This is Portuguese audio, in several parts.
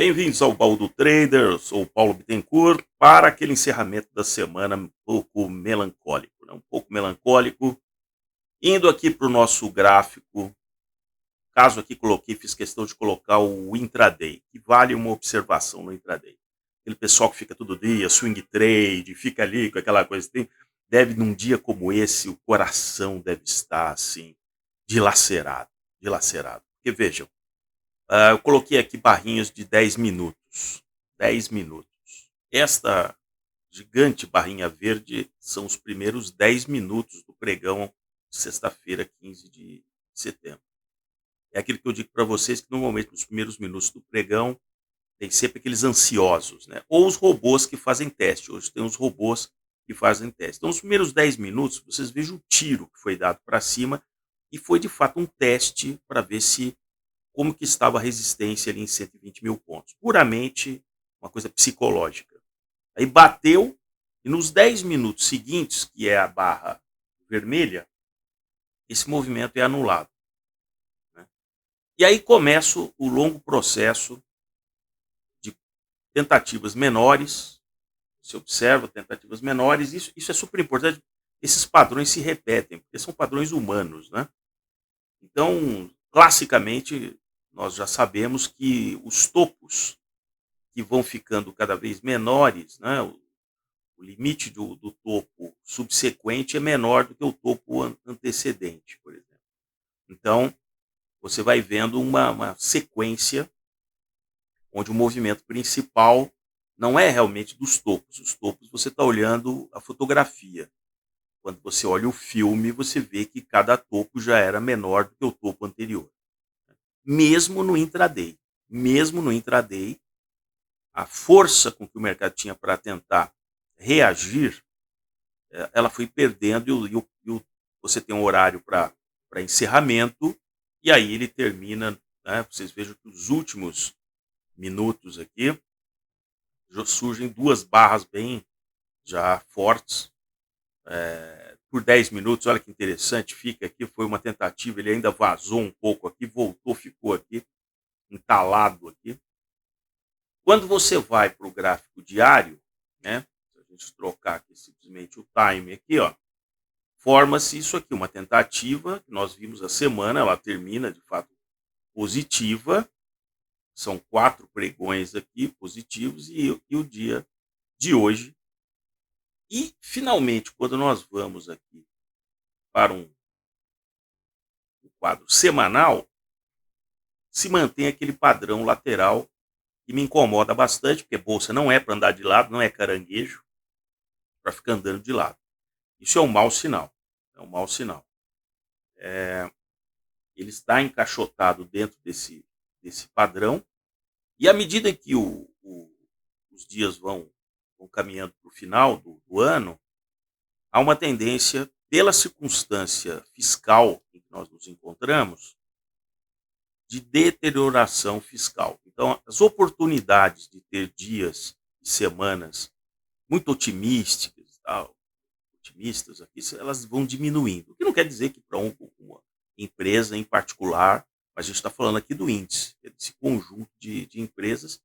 Bem-vindos ao Baú do Trader, eu sou o Paulo Bittencourt, para aquele encerramento da semana um pouco melancólico, né? Um pouco melancólico. Indo aqui para o nosso gráfico, caso aqui coloquei, fiz questão de colocar o intraday, que vale uma observação no intraday. Aquele pessoal que fica todo dia, swing trade, fica ali com aquela coisa, deve num dia como esse, o coração deve estar assim, dilacerado, dilacerado. Porque vejam, eu coloquei aqui barrinhas de 10 minutos. 10 minutos. Esta gigante barrinha verde são os primeiros 10 minutos do pregão de sexta-feira, 15 de setembro. É aquilo que eu digo para vocês, que normalmente nos primeiros minutos do pregão tem sempre aqueles ansiosos, né? Ou os robôs que fazem teste. Hoje tem os robôs que fazem teste. Então, nos primeiros 10 minutos, vocês vejam o tiro que foi dado para cima e foi de fato um teste para ver se como que estava a resistência ali em 120 mil pontos. Puramente uma coisa psicológica. Aí bateu, e nos 10 minutos seguintes, que é a barra vermelha, esse movimento é anulado. Né? E aí começa o longo processo de tentativas menores. Você observa tentativas menores, isso é super importante. Esses padrões se repetem, porque são padrões humanos. Né? Então, classicamente, nós já sabemos que os topos que vão ficando cada vez menores, né? O limite do topo subsequente é menor do que o topo antecedente, por exemplo. Então, você vai vendo uma sequência onde o movimento principal não é realmente dos topos. Os topos você está olhando a fotografia. Quando você olha o filme, você vê que cada topo já era menor do que o topo anterior. Mesmo no intraday. Mesmo no intraday, a força com que o mercado tinha para tentar reagir, ela foi perdendo você tem um horário para encerramento e aí ele termina, né, vocês vejam que os últimos minutos aqui já surgem duas barras bem já fortes por 10 minutos, olha que interessante, fica aqui, foi uma tentativa, ele ainda vazou um pouco aqui, voltou, ficou aqui, entalado aqui. Quando você vai para o gráfico diário, né, se a gente trocar aqui simplesmente o time aqui, ó, forma-se isso aqui, uma tentativa que nós vimos a semana, ela termina de fato positiva, são 4 pregões aqui positivos e o dia de hoje. E finalmente, quando nós vamos aqui para um quadro semanal, se mantém aquele padrão lateral que me incomoda bastante, porque bolsa não é para andar de lado, não é caranguejo, para ficar andando de lado. Isso é um mau sinal. É um mau sinal. Ele está encaixotado dentro desse padrão, e à medida que os dias vão caminhando para o final do ano, há uma tendência, pela circunstância fiscal em que nós nos encontramos, de deterioração fiscal. Então, as oportunidades de ter dias e semanas muito otimistas aqui, elas vão diminuindo. O que não quer dizer que para uma empresa em particular, a gente está falando aqui do índice, desse conjunto de empresas,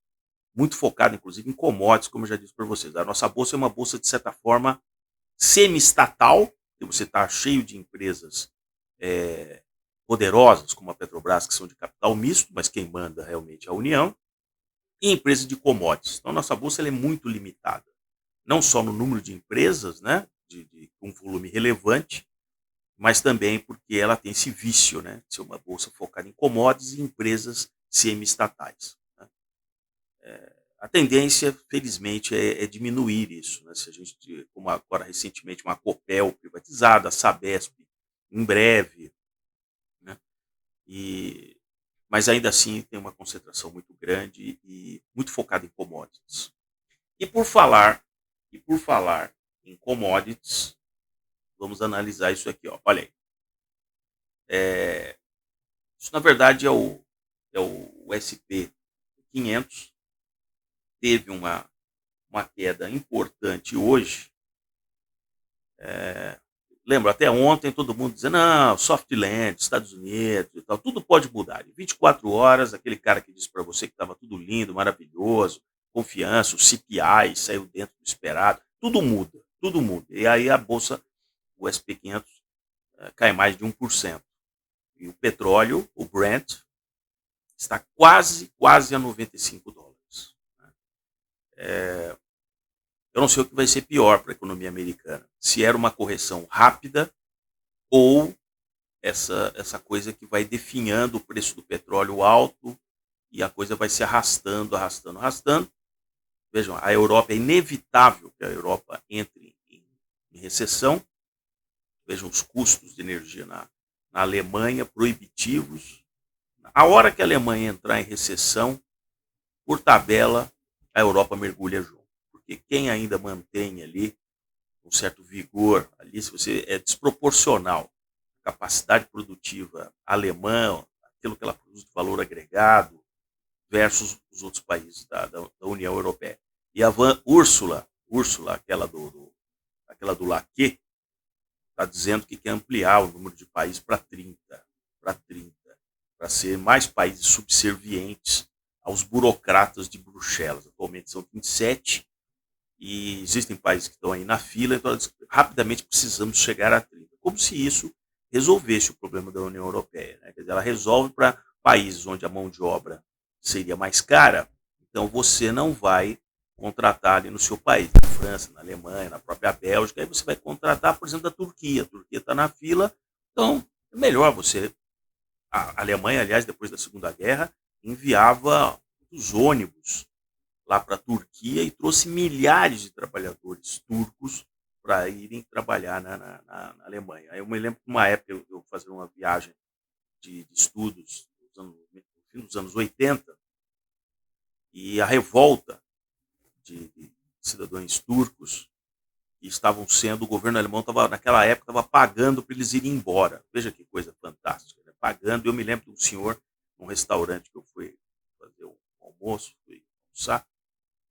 muito focado inclusive em commodities, como eu já disse para vocês. A nossa bolsa é uma bolsa, de certa forma, semi-estatal, que você está cheio de empresas poderosas, como a Petrobras, que são de capital misto, mas quem manda realmente é a União, e empresas de commodities. Então, a nossa bolsa ela é muito limitada, não só no número de empresas, né, de um volume relevante, mas também porque ela tem esse vício, né, de ser uma bolsa focada em commodities e empresas semi-estatais. Né. A tendência, felizmente, é diminuir isso. Né? Se a gente, como agora recentemente, uma Copel privatizada, a Sabesp em breve, né? Mas ainda assim tem uma concentração muito grande e muito focada em commodities. E por falar em commodities, vamos analisar isso aqui. Ó. Olha aí. Isso, na verdade, é o SP 500. Teve uma queda importante hoje. lembro, até ontem todo mundo dizendo, não, soft land, Estados Unidos e tal, tudo pode mudar. Em 24 horas, aquele cara que disse para você que estava tudo lindo, maravilhoso, confiança, o CPI saiu dentro do esperado, tudo muda, tudo muda. E aí a bolsa, o SP500, cai mais de 1%. E o petróleo, o Brent, está quase a US$ 95. Eu não sei o que vai ser pior para a economia americana. Se era uma correção rápida ou essa coisa que vai definhando o preço do petróleo alto e a coisa vai se arrastando, arrastando, arrastando. Vejam, a Europa, é inevitável que a Europa entre em recessão. Vejam os custos de energia na Alemanha, proibitivos. A hora que a Alemanha entrar em recessão, por tabela, a Europa mergulha junto. Porque quem ainda mantém ali um certo vigor, ali, se você é desproporcional a capacidade produtiva alemã, aquilo que ela produz de valor agregado, versus os outros países da União Europeia. E a Ursula, aquela do Laquet, está dizendo que quer ampliar o número de países para 30, para ser mais países subservientes aos burocratas de Bruxelas. Atualmente são 27 e existem países que estão aí na fila, então rapidamente precisamos chegar a 30. Como se isso resolvesse o problema da União Europeia. Né? Quer dizer, ela resolve para países onde a mão de obra seria mais cara, então você não vai contratar ali no seu país, na França, na Alemanha, na própria Bélgica, aí você vai contratar, por exemplo, da Turquia. A Turquia está na fila, então é melhor você. A Alemanha, aliás, depois da Segunda Guerra, enviava os ônibus lá para a Turquia e trouxe milhares de trabalhadores turcos para irem trabalhar na Alemanha. Aí eu me lembro que uma época eu fazia uma viagem de estudos no fim dos anos 80 e a revolta de cidadãos turcos que estavam sendo, o governo alemão estava, naquela época, estava pagando para eles irem embora. Veja que coisa fantástica, né? Pagando. Eu me lembro de um senhor, num restaurante que eu fui fazer um almoço, fui almoçar,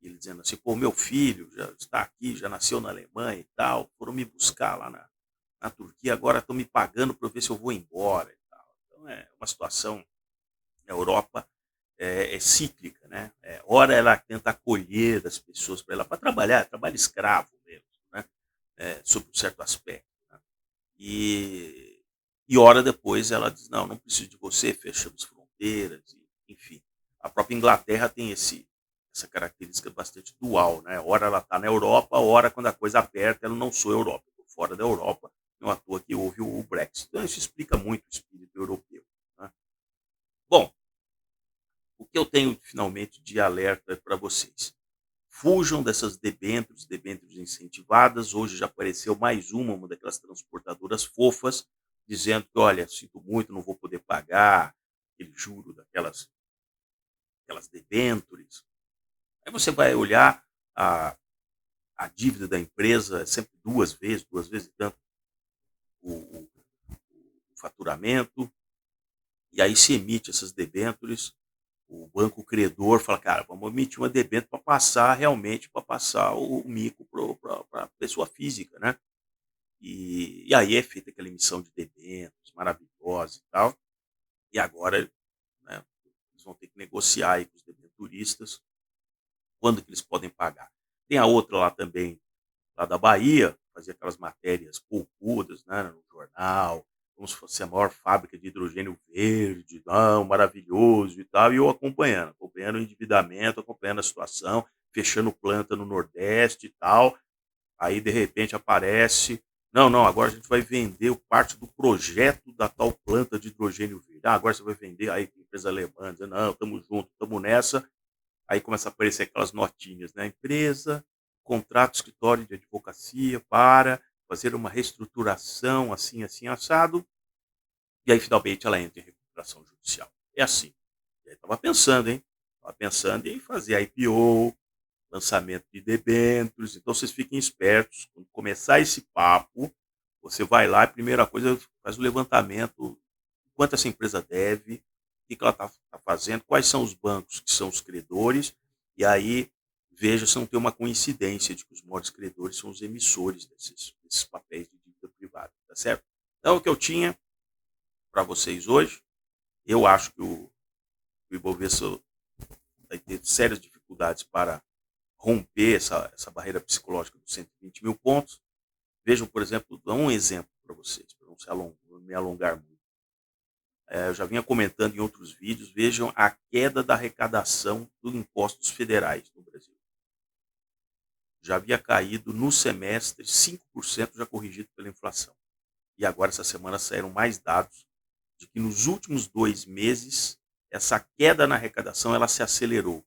e ele dizendo assim, pô, meu filho já está aqui, já nasceu na Alemanha e tal, foram me buscar lá na Turquia, agora estão me pagando para ver se eu vou embora e tal. Então é uma situação na Europa é cíclica, né? Ora ela tenta acolher as pessoas para ela para trabalhar, trabalho escravo mesmo, né? Sob um certo aspecto. Né? E hora depois ela diz, não, não preciso de você, fechamos fronteiras, enfim. A própria Inglaterra tem essa característica bastante dual, né? Ora ela está na Europa, ora quando a coisa aperta, ela não sou Europa, estou fora da Europa, não à toa que houve o Brexit. Então isso explica muito o espírito europeu. Né? Bom, o que eu tenho finalmente de alerta para vocês? Fujam dessas debêntures incentivadas. Hoje já apareceu mais uma daquelas transportadoras fofas, dizendo que, olha, sinto muito, não vou poder pagar aquele juro aquelas debêntures. Aí você vai olhar a dívida da empresa, é sempre duas vezes e tanto o faturamento, e aí se emite essas debêntures. O banco credor fala, cara, vamos emitir uma debênture para passar realmente, para passar o mico para a pessoa física, né? E aí é feita aquela emissão de debêntures maravilhosa e tal. E agora, né, eles vão ter que negociar aí com os debenturistas quando que eles podem pagar. Tem a outra lá também, lá da Bahia, fazia aquelas matérias poupudas, né, no jornal, como se fosse a maior fábrica de hidrogênio verde, não, maravilhoso e tal, e eu acompanhando o endividamento, acompanhando a situação, fechando planta no Nordeste e tal. Aí, de repente, aparece, não, não, agora a gente vai vender parte do projeto da tal planta de hidrogênio verde. Ah, agora você vai vender, aí empresa alemã, dizendo, não, estamos juntos, estamos nessa. Aí começa a aparecer aquelas notinhas, né? Empresa, contrato, escritório de advocacia para fazer uma reestruturação assim, assim, assado. E aí, finalmente, ela entra em recuperação judicial. É assim. E aí, estava pensando, hein? Estava pensando em fazer IPO, lançamento de debêntures. Então, vocês fiquem espertos. Quando começar esse papo, você vai lá e, primeira coisa, faz o levantamento. Quanto essa empresa deve, o que ela está fazendo, quais são os bancos que são os credores, e aí veja se não tem uma coincidência de que os maiores credores são os emissores desses papéis de dívida privada. Tá tá certo? Então, o que eu tinha para vocês hoje, eu acho que o Ibovespa vai ter sérias dificuldades para romper essa barreira psicológica dos 120 mil pontos. Vejam, por exemplo, dá um exemplo para vocês, para não me alongar muito. Eu já vinha comentando em outros vídeos, vejam a queda da arrecadação dos impostos federais no Brasil. Já havia caído no semestre 5%, já corrigido pela inflação. E agora, essa semana, saíram mais dados de que nos últimos 2 meses, essa queda na arrecadação ela se acelerou.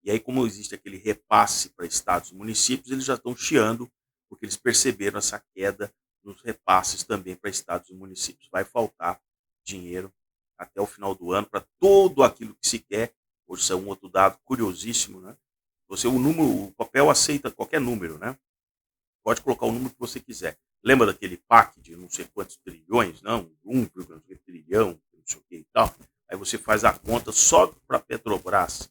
E aí, como existe aquele repasse para estados e municípios, eles já estão chiando, porque eles perceberam essa queda nos repasses também para estados e municípios. Vai faltar dinheiro até o final do ano para tudo aquilo que se quer. Hoje isso é um outro dado curiosíssimo, né? O papel aceita qualquer número, né? Pode colocar o número que você quiser. Lembra daquele PAC de não sei quantos trilhões, não? 1,1 trilhão, não sei o que e tal. Aí você faz a conta só para a Petrobras.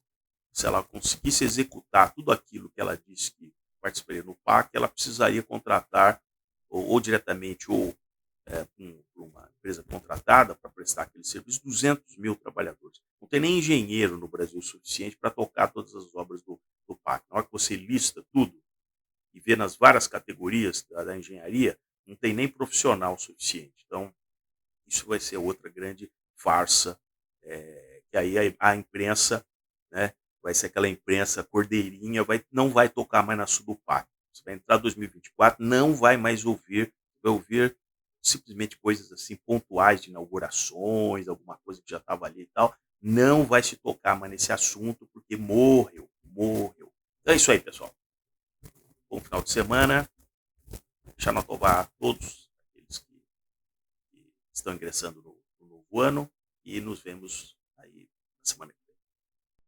Se ela conseguisse executar tudo aquilo que ela disse que participaria no PAC, ela precisaria contratar ou diretamente ou uma empresa contratada para prestar aquele serviço, 200 mil trabalhadores. Não tem nem engenheiro no Brasil suficiente para tocar todas as obras do PAC. Na hora que você lista tudo e vê nas várias categorias da engenharia, não tem nem profissional suficiente. Então, isso vai ser outra grande farsa, que aí a imprensa, né, vai ser aquela imprensa cordeirinha, não vai tocar mais na Sudupac. Você vai entrar em 2024, não vai mais ouvir, vai ouvir simplesmente coisas assim pontuais de inaugurações, alguma coisa que já estava ali e tal. Não vai se tocar mais nesse assunto, porque morreu. Então é isso aí, pessoal. Bom final de semana. Xanatovar a todos aqueles que estão ingressando no novo ano e nos vemos aí na semana que vem.